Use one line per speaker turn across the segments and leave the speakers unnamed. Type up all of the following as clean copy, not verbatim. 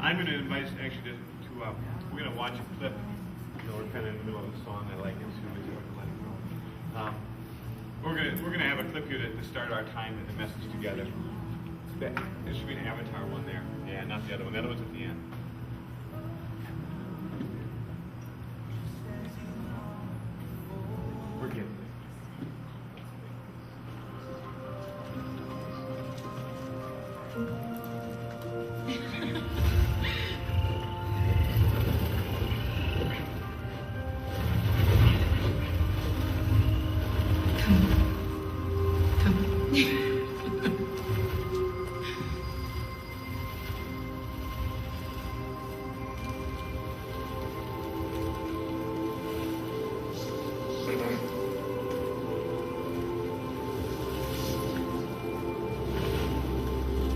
I'm going to invite us actually we're going to watch a clip. We're kind of in the middle of a song. I like it, so let it go. We're going to have a clip here to start our time in the message together. There should be an avatar one there. Yeah, not the other one. The other one's at the end. We're getting it.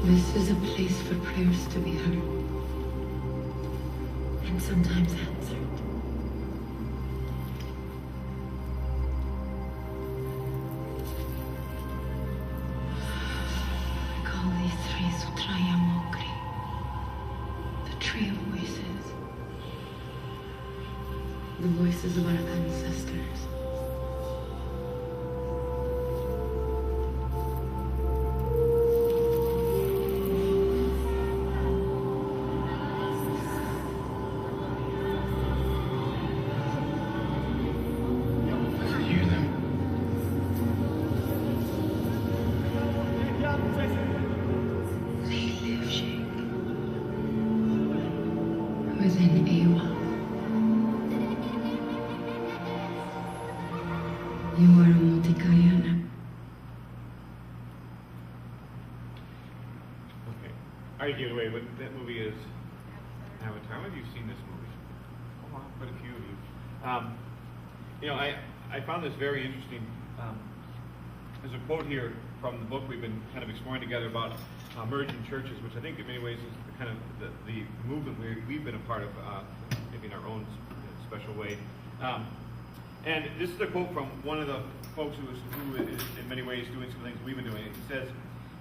This is a place for prayers to be heard, and sometimes answered. I call these three Sutraya Mokri, the tree of voices, the voices of our ancestors. Within Ewa, you are a Mutikayana.
Okay. All right, give it away. What that movie is Avatar. How many of you have seen this movie? Oh, wow, quite a few of you. I found this very interesting. There's a quote here from the book we've been kind of exploring together about emerging churches, which I think in many ways is kind of the movement we've been a part of, maybe in our own special way. And this is a quote from one of the folks who is in many ways doing some things we've been doing. It says,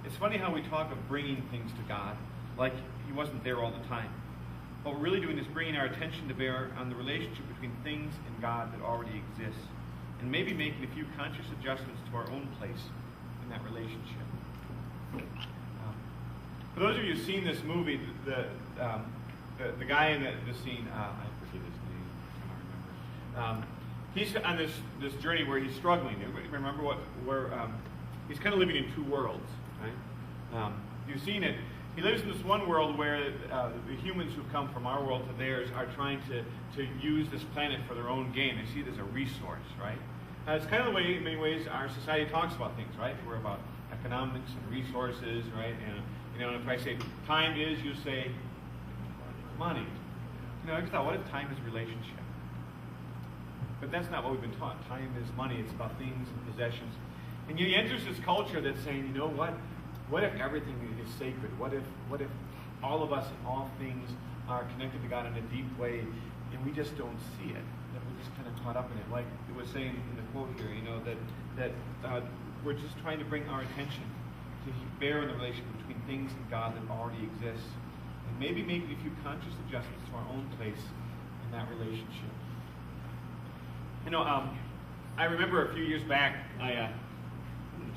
"It's funny how we talk of bringing things to God, like He wasn't there all the time. What we're really doing is bringing our attention to bear on the relationship between things and God that already exists, and maybe making a few conscious adjustments to our own place in that relationship." For those of you who've seen this movie, the guy in the scene, I forget his name, I don't remember. He's on this journey where he's struggling. Everybody remember where he's kind of living in two worlds, right? You've seen it. He lives in this one world where the humans who've come from our world to theirs are trying to use this planet for their own gain. They see it as a resource, right? It's kind of the way, in many ways, our society talks about things, right? We're about economics and resources, right? And if I say time is, you say money. I just thought, what if time is relationship? But that's not what we've been taught. Time is money. It's about things and possessions. And he enters this culture that's saying, you know what? What if everything is sacred? What if all of us and all things are connected to God in a deep way, and we just don't see it? That we're just kind of caught up in it. Like it was saying in the quote here, that we're just trying to bring our attention to bear in the relationship between things and God that already exists, and maybe making a few conscious adjustments to our own place in that relationship. I remember a few years back, I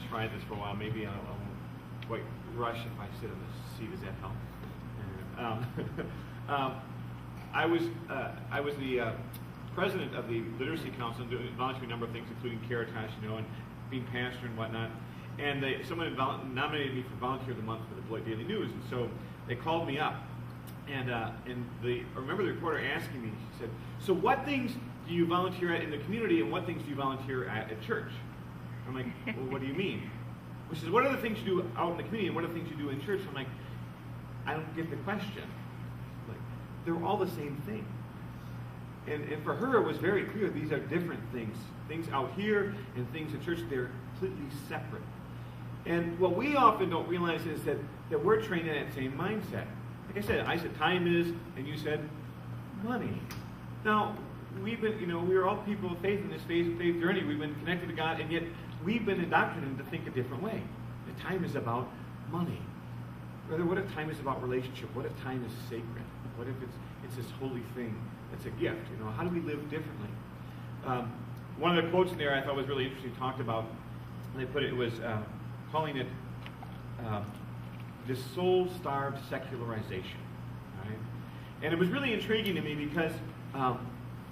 tried this for a while. Maybe I won't quite rush if I sit in the seat. Does that help? I was the president of the Literacy Council, and volunteering a number of things, including Caritas, and being pastor and whatnot. And someone nominated me for Volunteer of the Month for the Beloit Daily News, and so they called me up. And I remember the reporter asking me, she said, "So what things do you volunteer at in the community, and what things do you volunteer at church?" I'm like, "Well, what do you mean?" Well, she says, "What are the things you do out in the community, and what are the things you do in church?" I'm like, "I don't get the question." Like, they're all the same thing. And for her, it was very clear these are different things. Things out here and things at church, they're completely separate. And what we often don't realize is that we're trained in that same mindset. Like I said time is, and you said money. Now, we've been, we're all people of faith in this faith journey. We've been connected to God, and yet we've been indoctrinated to think a different way. That time is about money. Rather, what if time is about relationship? What if time is sacred? What if it's this holy thing? It's a gift. How do we live differently? One of the quotes in there I thought was really interesting. Talked about, they put it was calling it this soul-starved secularization. Right? And it was really intriguing to me because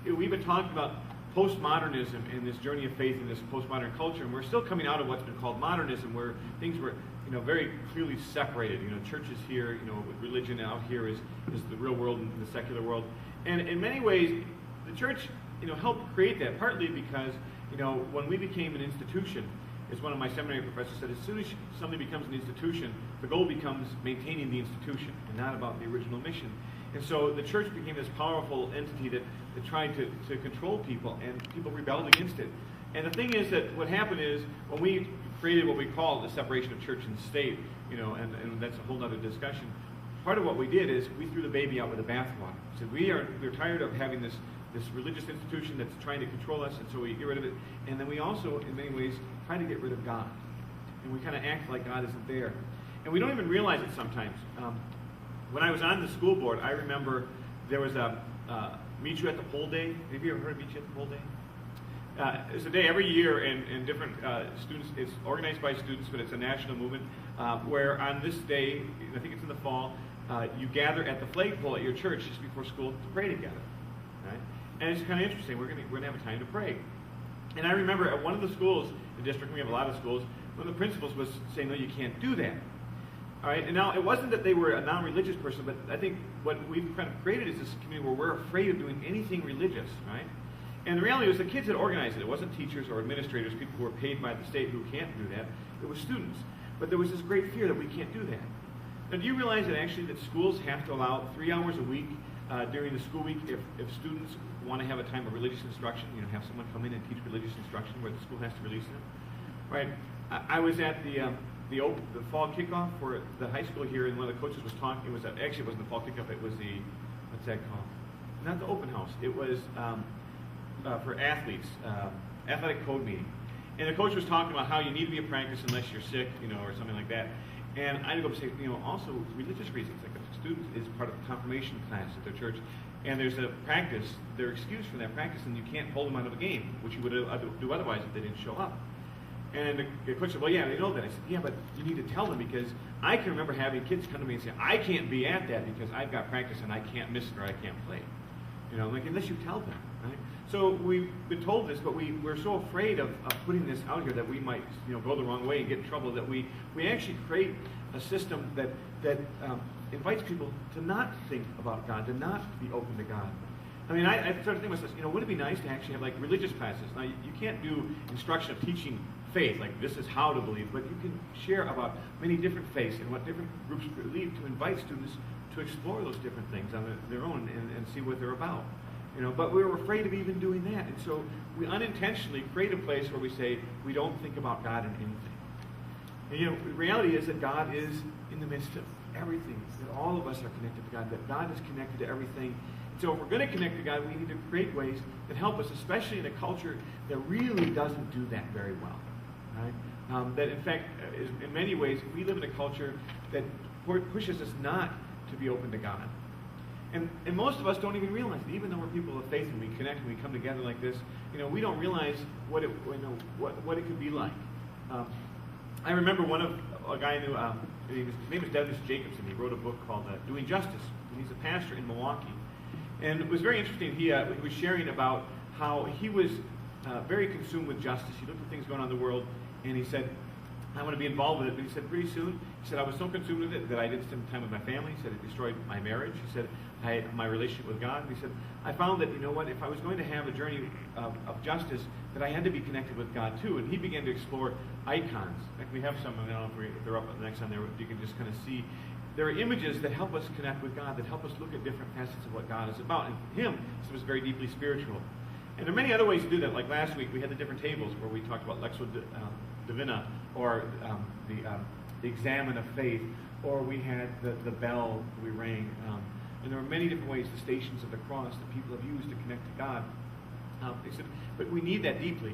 we've been talking about postmodernism and this journey of faith in this postmodern culture, and we're still coming out of what's been called modernism, where things were, very clearly separated. Churches here, religion out here is the real world and the secular world. And in many ways, the church, helped create that, partly because, when we became an institution, as one of my seminary professors said, as soon as something becomes an institution, the goal becomes maintaining the institution and not about the original mission. And so the church became this powerful entity that tried to control people, and people rebelled against it. And the thing is that what happened is, when we created what we call the separation of church and state, and that's a whole other discussion, part of what we did is we threw the baby out with the bathwater. So we're tired of having this religious institution that's trying to control us, and so we get rid of it. And then we also, in many ways, try to get rid of God. And we kind of act like God isn't there. And we don't even realize it sometimes. When I was on the school board, I remember there was a Meet You at the Pole Day. Have you ever heard of Meet You at the Pole Day? It's a day every year, and different students, it's organized by students, but it's a national movement, where on this day, I think it's in the fall, you gather at the flagpole at your church just before school to pray together. Right? And it's kind of interesting. We're going to have a time to pray. And I remember at one of the schools, the district, we have a lot of schools, one of the principals was saying, no, you can't do that. All right, and now it wasn't that they were a non-religious person, but I think what we've kind of created is this community where we're afraid of doing anything religious, right? And the reality was the kids had organized it. It wasn't teachers or administrators, people who were paid by the state who can't do that. It was students. But there was this great fear that we can't do that. Now, do you realize that actually that schools have to allow 3 hours a week during the school week if students want to have a time of religious instruction, have someone come in and teach religious instruction where the school has to release them? Right? I was at the fall kickoff for the high school here, and one of the coaches was talking. It wasn't the fall kickoff. It was the, what's that called? Not the open house. It was for athletes, athletic code meeting. And the coach was talking about how you need to be in practice unless you're sick, or something like that. And I go up and say, also religious reasons. Like if a student is part of a confirmation class at their church, and there's a practice, they're excused from that practice, and you can't hold them out of a game, which you would do otherwise if they didn't show up. And the coach said, well, yeah, they know that. I said, yeah, but you need to tell them, because I can remember having kids come to me and say, I can't be at that because I've got practice and I can't miss it or I can't play. Like unless you tell them, right? So we've been told this, but we're so afraid of putting this out here that we might, go the wrong way and get in trouble, that we actually create a system that invites people to not think about God, to not be open to God. I mean, I started thinking to myself, wouldn't it be nice to actually have like religious classes? Now, you can't do instruction of teaching faith, like this is how to believe, but you can share about many different faiths and what different groups believe, to invite students to explore those different things on their own and see what they're about. But we were afraid of even doing that, and so we unintentionally create a place where we say we don't think about God in anything. And the reality is that God is in the midst of everything, that all of us are connected to God, that God is connected to everything. So if we're going to connect to God, we need to create ways that help us, especially in a culture that really doesn't do that very well. Right? That in fact, in many ways, we live in a culture that pushes us not to be open to God. And most of us don't even realize it. Even though we're people of faith and we connect and we come together like this, we don't realize what it could be like. I remember a guy I knew, his name is Dennis Jacobson. He wrote a book called Doing Justice. And he's a pastor in Milwaukee. And it was very interesting. He was sharing about how he was very consumed with justice. He looked at things going on in the world, and he said, I want to be involved with it. But he said, pretty soon, I was so consumed with it that I didn't spend time with my family. He said, it destroyed my marriage. He said, my relationship with God. And he said, I found that, if I was going to have a journey of justice, that I had to be connected with God too. And he began to explore icons. Like we have some, I don't know if they're up next on there, you can just kind of see. There are images that help us connect with God, that help us look at different facets of what God is about. And for him, this was very deeply spiritual. And there are many other ways to do that. Like last week, we had the different tables where we talked about Lexo Divina, or the Examen of Faith, or we had the bell we rang. And there were many different ways, the Stations of the Cross, that people have used to connect to God. They said, but we need that deeply.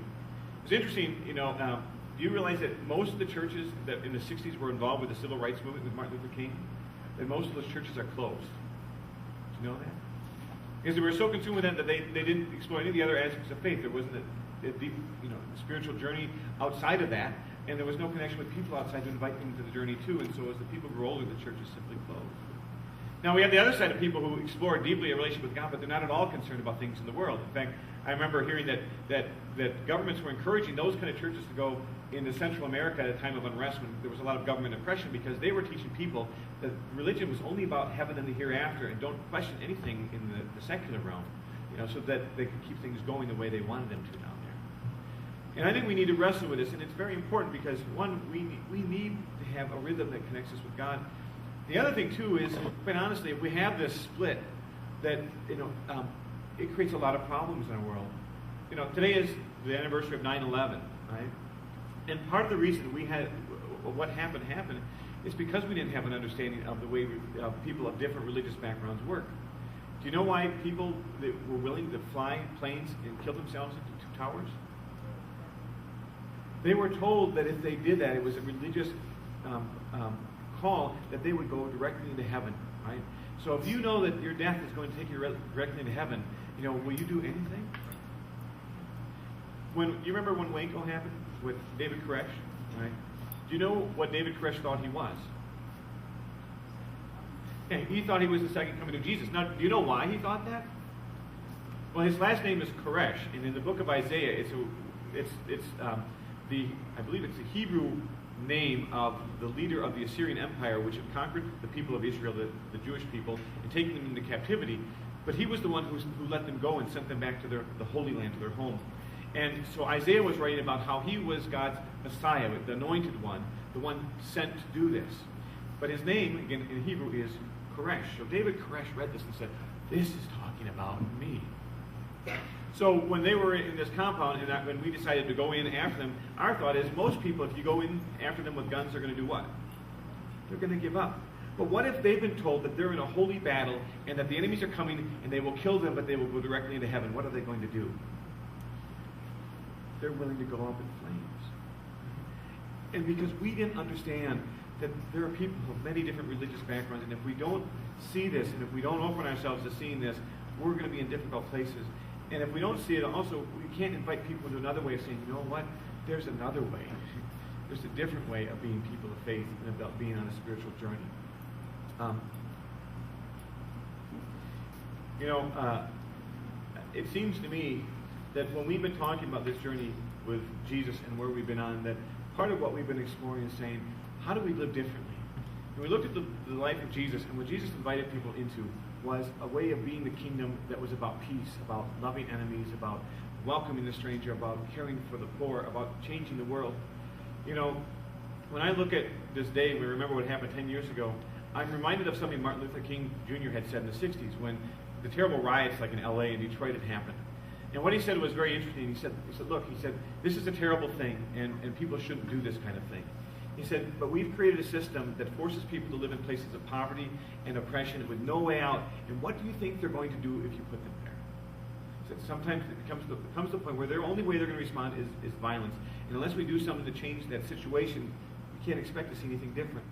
It's interesting, do you realize that most of the churches that in the 60s were involved with the civil rights movement with Martin Luther King, that most of those churches are closed? Do you know that? Because they were so consumed with that they didn't explore any of the other aspects of faith. There wasn't a deep, spiritual journey outside of that, and there was no connection with people outside to invite them to the journey too. And so as the people grew older, the church is simply closed. Now we have the other side of people who explore deeply a relationship with God, but they're not at all concerned about things in the world. In fact, I remember hearing that governments were encouraging those kind of churches to go into Central America at a time of unrest when there was a lot of government oppression, because they were teaching people that religion was only about heaven and the hereafter, and don't question anything in the secular realm, so that they could keep things going the way they wanted them to down there. And I think we need to wrestle with this, and it's very important because, one, we need to have a rhythm that connects us with God. The other thing, too, is, quite honestly, if we have this split, that, it creates a lot of problems in our world. Today is the anniversary of 9/11, right? And part of the reason what happened is because we didn't have an understanding of the way people of different religious backgrounds work. Do you know why people that were willing to fly planes and kill themselves into two towers? They were told that if they did that, it was a religious call that they would go directly into heaven, right? So if you know that your death is going to take you directly into heaven, will you do anything? You remember when Waco happened with David Koresh, right? Do you know what David Koresh thought he was? Yeah, he thought he was the second coming of Jesus. Now, do you know why he thought that? Well, his last name is Koresh, and in the book of Isaiah, I believe it's the Hebrew name of the leader of the Assyrian Empire, which had conquered the people of Israel, the Jewish people, and taken them into captivity. But he was the one who let them go and sent them back to the Holy Land, to their home. And so Isaiah was writing about how he was God's Messiah, the anointed one, the one sent to do this. But his name, again, in Hebrew, is Koresh. So David Koresh read this and said, this is talking about me. So when they were in this compound, and when we decided to go in after them, our thought is most people, if you go in after them with guns, they're going to do what? They're going to give up. But what if they've been told that they're in a holy battle and that the enemies are coming and they will kill them, but they will go directly into heaven? What are they going to do? They're willing to go up in flames. And because we didn't understand that there are people of many different religious backgrounds, and if we don't see this, and if we don't open ourselves to seeing this, we're going to be in difficult places. And if we don't see it, also, we can't invite people into another way of saying, you know what, there's another way. There's a different way of being people of faith and about being on a spiritual journey. It seems to me that when we've been talking about this journey with Jesus and where we've been on, that part of what we've been exploring is saying, how do we live differently? And we looked at the life of Jesus, and what Jesus invited people into was a way of being the kingdom that was about peace, about loving enemies, about welcoming the stranger, about caring for the poor, about changing the world. When I look at this day, we remember what happened 10 years ago, I'm reminded of something Martin Luther King Jr. had said in the 60s when the terrible riots like in LA and Detroit had happened. And what he said was very interesting. He said, look, this is a terrible thing, and people shouldn't do this kind of thing. He said, but we've created a system that forces people to live in places of poverty and oppression with no way out. And what do you think they're going to do if you put them there? He said, sometimes it comes to the point where the only way they're going to respond is violence. And unless we do something to change that situation, we can't expect to see anything different.